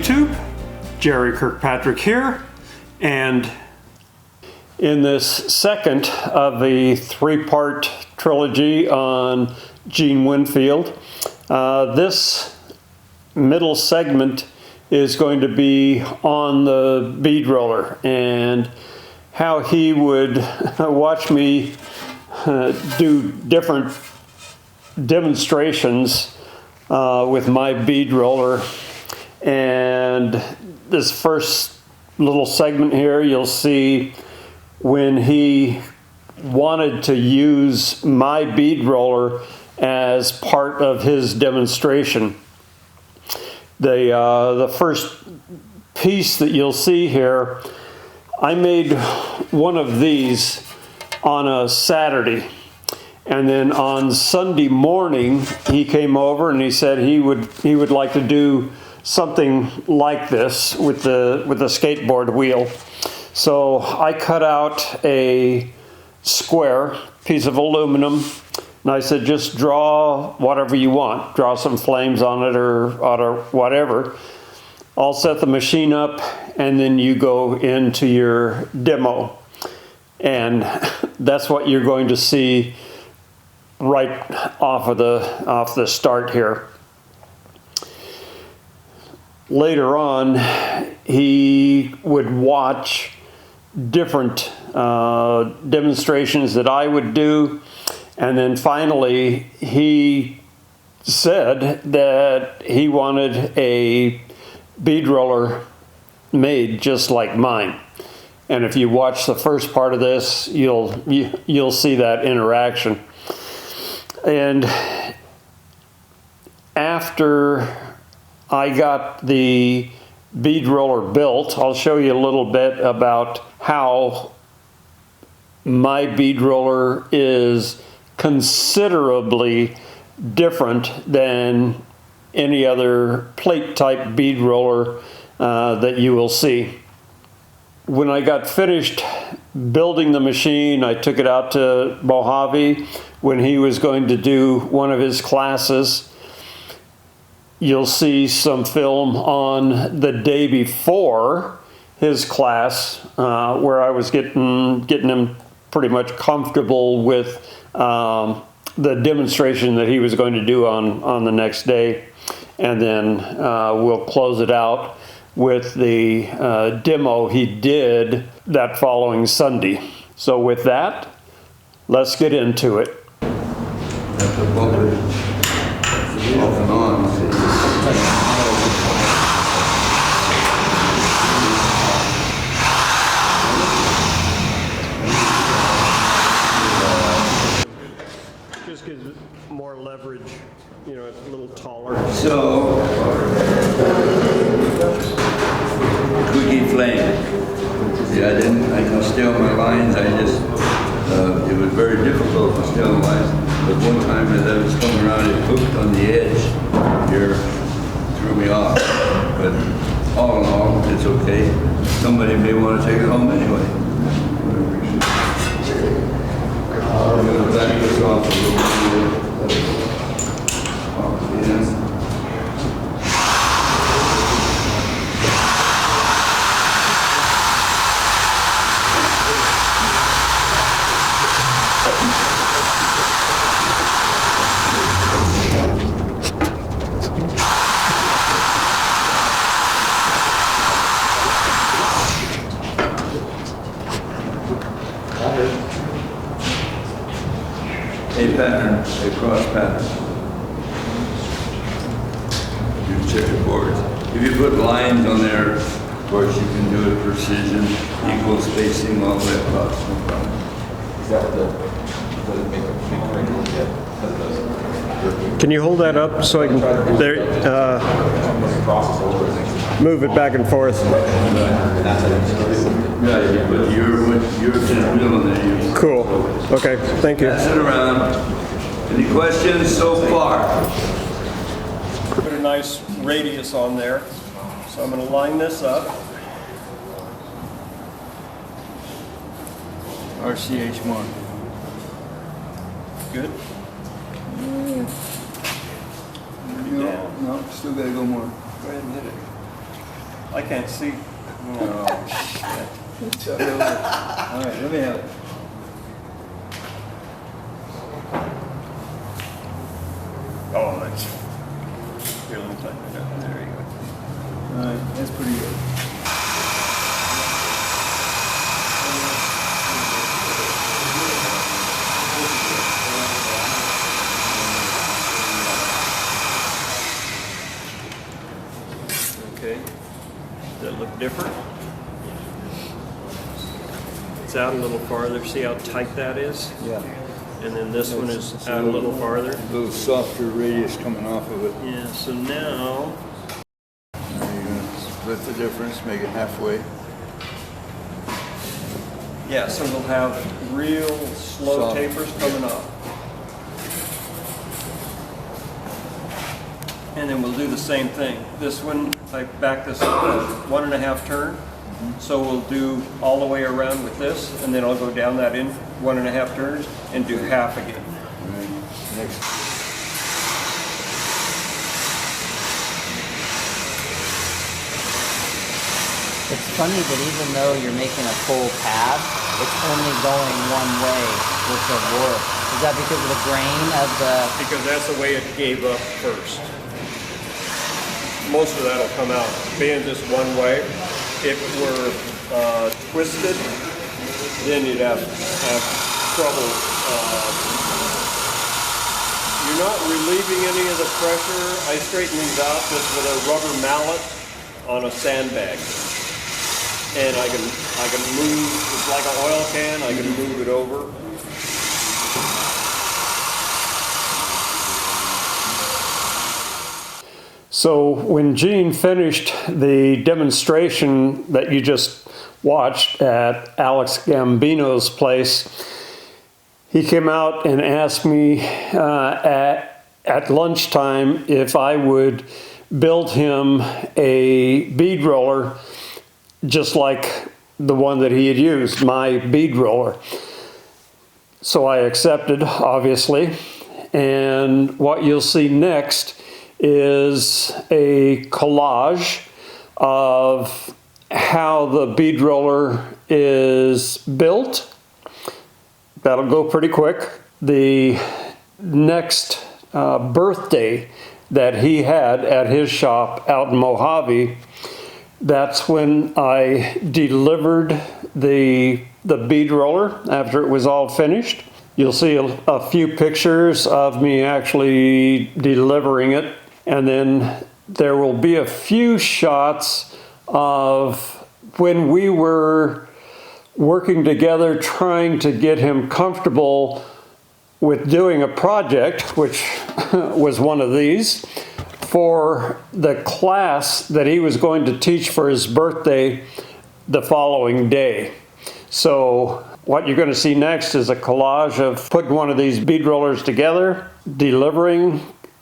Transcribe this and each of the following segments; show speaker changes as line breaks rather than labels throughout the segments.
YouTube. Jerry Kirkpatrick here, and in this second of the three-part trilogy on Gene Winfield, this middle segment is going to be on the bead roller and how he would watch me do different demonstrations with my bead roller. And this first little segment here, you'll see when he wanted to use my bead roller as part of his demonstration. The first piece that you'll see here, I made one of these on a Saturday. And then on Sunday morning, he came over and he said he would like to do something like this with the skateboard wheel. So I cut out a square piece of aluminum, and I said, just draw whatever you want. Draw some flames on it or whatever. I'll set the machine up, and then you go into your demo. And that's what you're going to see right off the start here. Later on, he would watch different demonstrations that I would do, and then finally he said that he wanted a bead roller made just like mine. And if you watch the first part of this, you'll see that interaction. And after I got the bead roller built, I'll show you a little bit about how my bead roller is considerably different than any other plate type bead roller that you will see. When I got finished building the machine, I took it out to Mojave when he was going to do one of his classes. You'll see some film on the day before his class where I was getting him pretty much comfortable with the demonstration that he was going to do on the next day. And then we'll close it out with the demo he did that following Sunday. So with that, let's get into it.
Off and on.
Just gives it more leverage, you know, it's a little taller.
So, Twiggy Flame. See, I can stay on my lines. It was very difficult to stay on lines. But one time as I was coming around, it hooked on the edge here, threw me off. But all in all, it's okay. Somebody may want to take it home anyway. I'm going to back this off a little bit. A pattern, a cross pattern. You checkerboards. If you put lines on there, of course you can do it precision, equal spacing, all that across, no problem.
Is that does it make a big wrinkle yet?
Can you hold that up so I can move it back and forth?
Yeah, you put your wheel on there.
Cool. Okay, thank you.
Pass it around. Any questions so far?
Put a nice radius on there. So I'm going to line this up.
RCH1.
Good.
No, still got to go more. Go ahead and hit it.
I can't see. Oh, shit.
All right, let me have it.
Oh, that's... Here, let me tighten it up. There you go.
All right, that's pretty good.
Okay. Does that look different? It's out a little farther. See how tight that is?
Yeah.
And then this one is out a little farther.
A little softer radius coming off of it.
Yeah, so now...
Now you're gonna split the difference, make it halfway.
Yeah, so we'll have real slow
Soft.
tapers coming off. And then we'll do the same thing. This one, I back this up 1.5 turn. So we'll do all the way around with this, and then I'll go down that in 1.5 turns and do half again.
Right. Next.
It's funny that even though you're making a full pad, it's only going one way with the warp. Is that because of the grain of the...
Because that's the way it gave up first. Most of that will come out. Being just one way, if it were twisted, then you'd have trouble. You're not relieving any of the pressure. I straighten these out just with a rubber mallet on a sandbag. And I can move, it's like an oil can, I can move it over. So when Gene finished the demonstration that you just watched at Alex Gambino's place, he came out and asked me at lunchtime if I would build him a bead roller just like the one that he had used, my bead roller. So I accepted, obviously, and what you'll see next is a collage of how the bead roller is built. That'll go pretty quick. The next birthday that he had at his shop out in Mojave, that's when I delivered the bead roller after it was all finished. You'll see a few pictures of me actually delivering it. And then there will be a few shots of when we were working together trying to get him comfortable with doing a project, which was one of these, for the class that he was going to teach for his birthday the following day. So what you're going to see next is a collage of putting one of these bead rollers together, delivering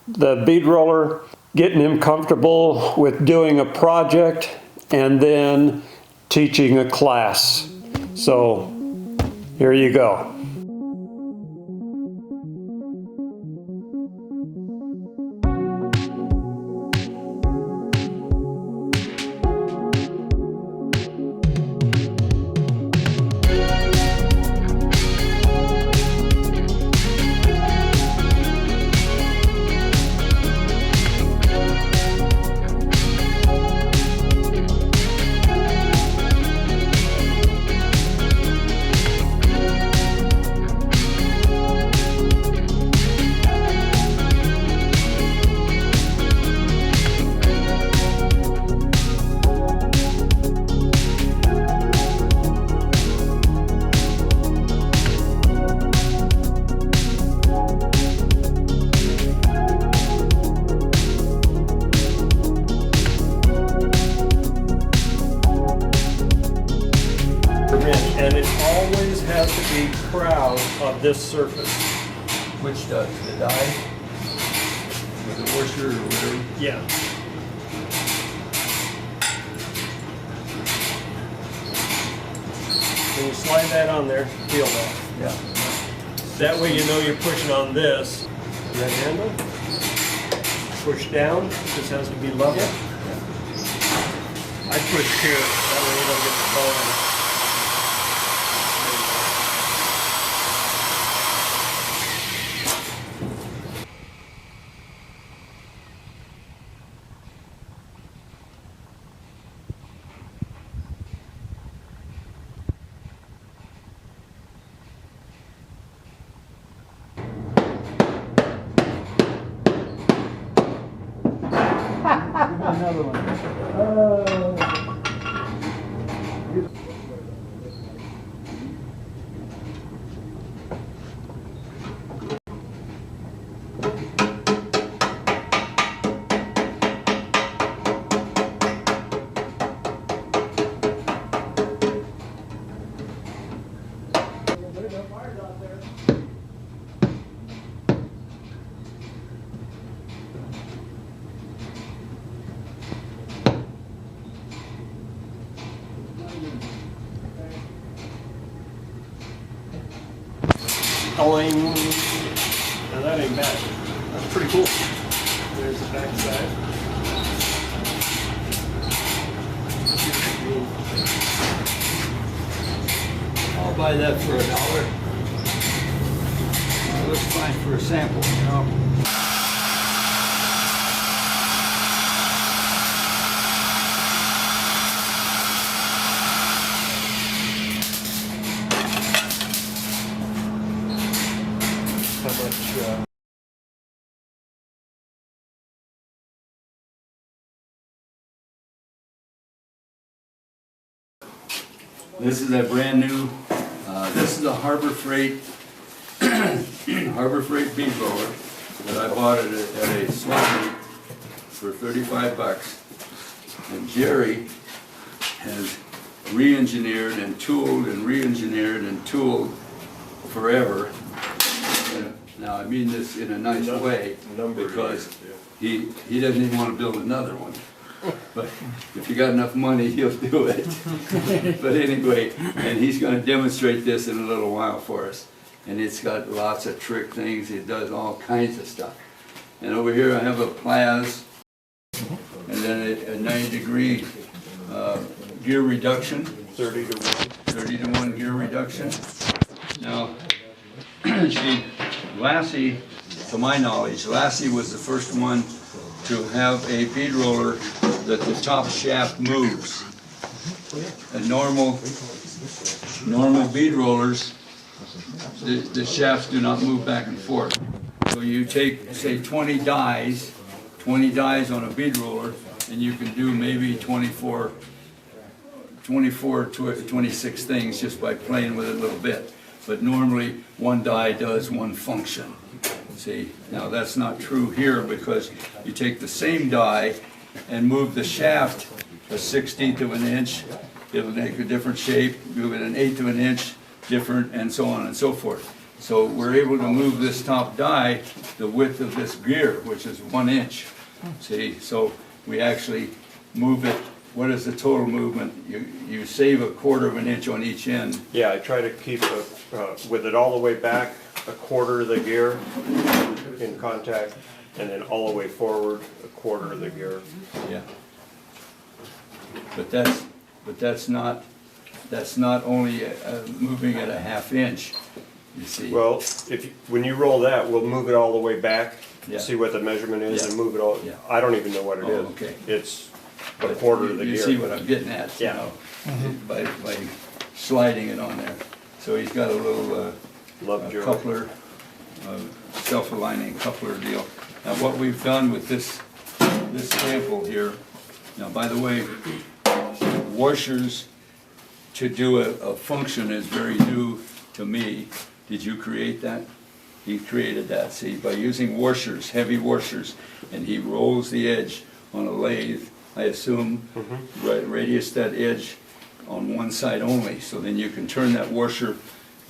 the bead roller, getting him comfortable with doing a project, and then teaching a class. So here you go. And it always has to be proud of this surface.
Which does? The die? With the washer or whatever?
Yeah. When you slide that on there, peel that.
Yeah.
That way you know you're pushing on this. Red handle. Push down. This has to be level. I push here, that way you don't get the ball in. Another one. Culling. Now that ain't bad. That's pretty cool. There's the back side.
I'll buy that for $1. It looks fine for a sample, you know.
How much?
This is a brand new, this is a Harbor Freight, Harbor Freight bead roller that I bought at a swap meet for 35 bucks. And Jerry has re-engineered and tooled and re-engineered and tooled forever. Now I mean this in a nice way because he doesn't even want to build another one. But if you got enough money, he'll do it. But anyway, and he's going to demonstrate this in a little while for us. And it's got lots of trick things. It does all kinds of stuff. And over here I have a Plaz, and then a 90-degree gear reduction.
30 to 1.
30 to 1 gear reduction. Now, Lassie, to my knowledge, Lassie was the first one to have a bead roller that the top shaft moves. And normal bead rollers, the shafts do not move back and forth. So you take, say, 20 dies on a bead roller, and you can do maybe 24 to 26 things just by playing with it a little bit. But normally, one die does one function. See, now that's not true here because you take the same die and move the shaft a 1/16 of an inch, it'll make a different shape, move it 1/8 of an inch, different, and so on and so forth. So we're able to move this top die the width of this gear, which is 1 inch. See, so we actually move it. What is the total movement? You save 1/4 of an inch on each end.
Yeah, I try to keep with it all the way back, 1/4 of the gear in contact, and then all the way forward, 1/4 of the gear.
Yeah. But that's not only moving at a 1/2 inch. You see.
Well, when you roll that, we'll move it all the way back,
Yeah.
see what the measurement is,
Yeah.
and move it all.
Yeah.
I don't even know what it is.
Okay.
It's
But
1/4 of the
you
gear.
see what I'm getting at, you
Yeah.
know, by sliding it on there. So he's got a little
Lovejoy.
coupler, self-aligning coupler deal. Now what we've done with this sample here, now by the way, washers to do a function is very new to me. Did you create that? He created that, see, by using washers, heavy washers, and he rolls the edge on a lathe, I assume, radius that edge on one side only, so then you can turn that washer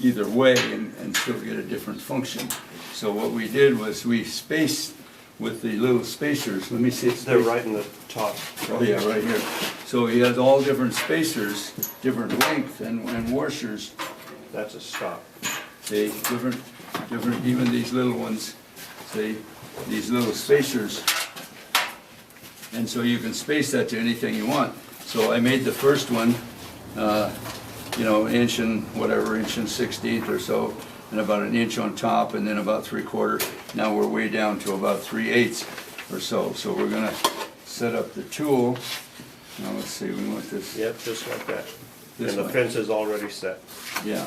either way and still get a different function. So what we did was we spaced with the little spacers. Let me see.
They're right in the top.
Oh yeah, right here. So he has all different spacers, different length and washers.
That's a stop.
See, different, even these little ones, see, these little spacers. And so you can space that to anything you want. So I made the first one, you know, inch and whatever, inch and 1/16 or so, and about an inch on top, and then about 3/4. Now we're way down to about 3/8 or so. So we're gonna set up the tool. Now let's see, we want this.
Yep, just like that.
This
And the
way.
fence is already set.
Yeah.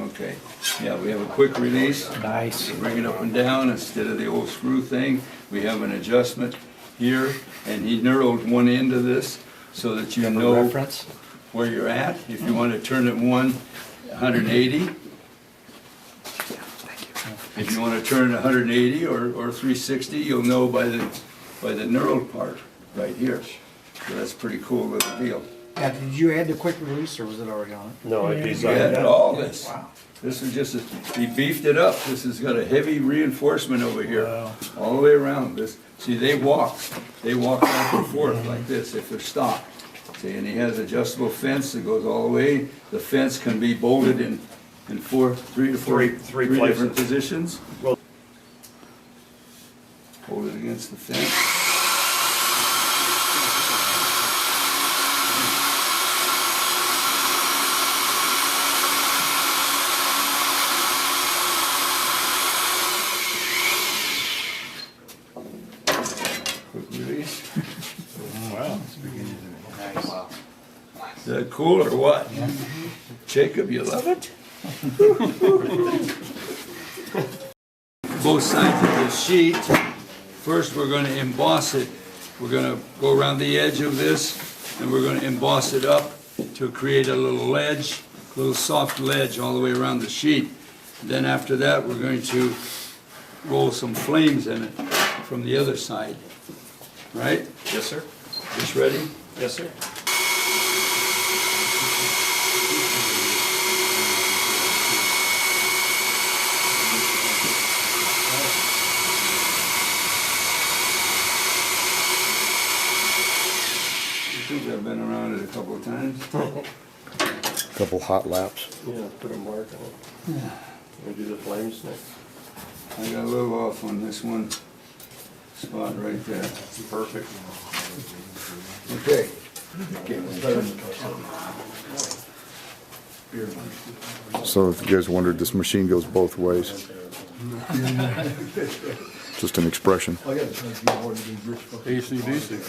Okay, yeah, we have a quick release.
Nice.
Bring it up and down instead of the old screw thing. We have an adjustment here, and he knurled one end of this so that you know
Reference?
where you're at. If you want to turn it 180. If you want to turn it 180 or 360, you'll know by the knurled part right here. So that's pretty cool little deal.
Now, did you add the quick release, or was it already on it?
No, I
We
designed
added
that.
all this.
Wow.
This is just, he beefed it up. This has got a heavy reinforcement over here,
Wow.
all the way around this. See, they walk back and forth like this if they're stopped. See, and he has adjustable fence that goes all the way. The fence can be bolted in three
Three
different
places.
positions.
Well-
Hold it against the fence. Quick release.
Wow.
Is that cool or what? Jacob, you love it? Both sides of this sheet. First, we're going to emboss it. We're going to go around the edge of this, and we're going to emboss it up to create a little ledge, a little soft ledge all the way around the sheet. Then after that, we're going to roll some flames in it from the other side. Right?
Yes, sir.
This ready?
Yes, sir.
I think I've been around it a couple of times.
Couple hot laps.
Yeah, put a mark on it. We'll do the flames next.
I got a little off on this one spot right there.
Perfect.
Okay.
So if you guys wondered, this machine goes both ways. Just an expression.
AC/DC.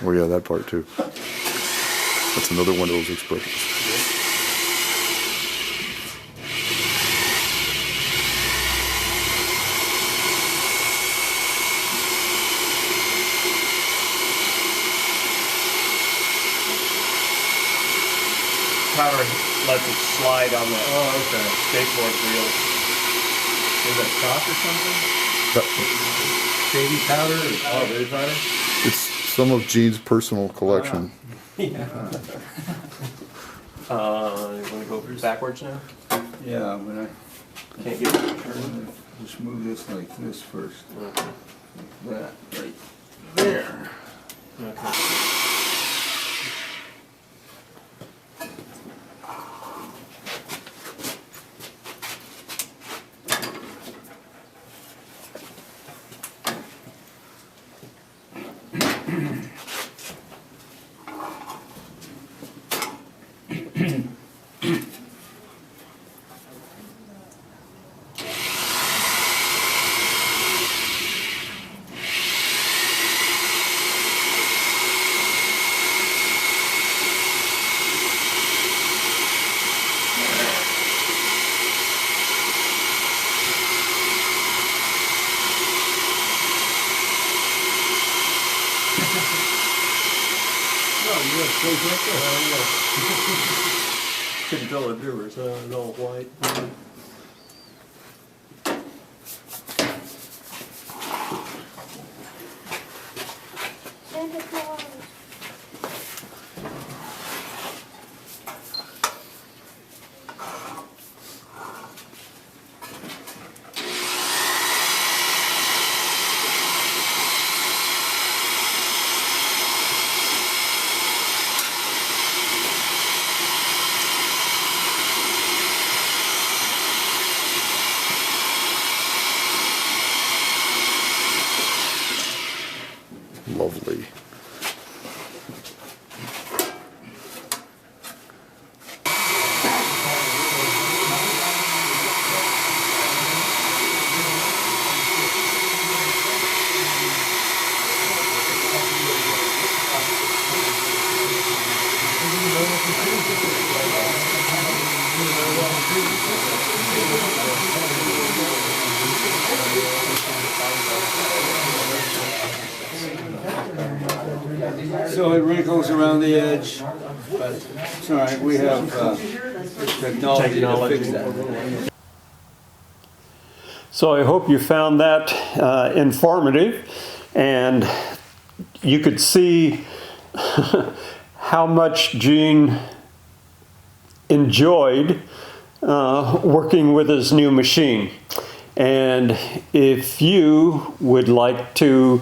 Oh yeah, that part too. That's another one of those expressions.
Powder lets it slide on the skateboard wheel.
Is that chalk or something? Baby powder?
Oh, baby powder?
It's some of Gene's personal collection.
You wanna go backwards now?
Yeah, but I
Can't get it.
just move this like this first.
Okay.
That right there.
Okay. Couldn't tell the difference, it's all white.
Santa Claus.
So it wrinkles around the edge, but it's all right. We have technology to fix that.
So I hope you found that informative, and you could see how much Gene enjoyed working with his new machine. And if you would like to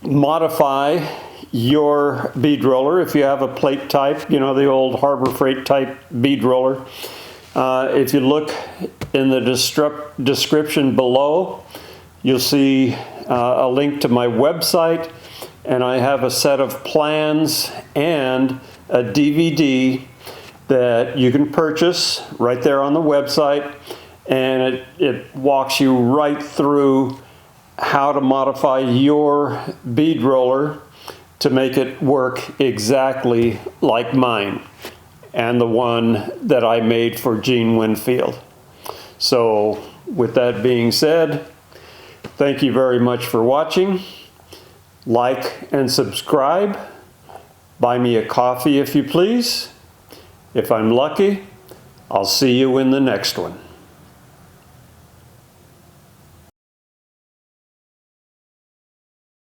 modify your bead roller, if you have a plate type, you know, the old Harbor Freight type bead roller, if you look in the description below, you'll see a link to my website, and I have a set of plans and a DVD that you can purchase right there on the website, and it walks you right through how to modify your bead roller to make it work exactly like mine and the one that I made for Gene Winfield. So with that being said, thank you very much for watching. Like and subscribe. Buy me a coffee if you please. If I'm lucky, I'll see you in the next one.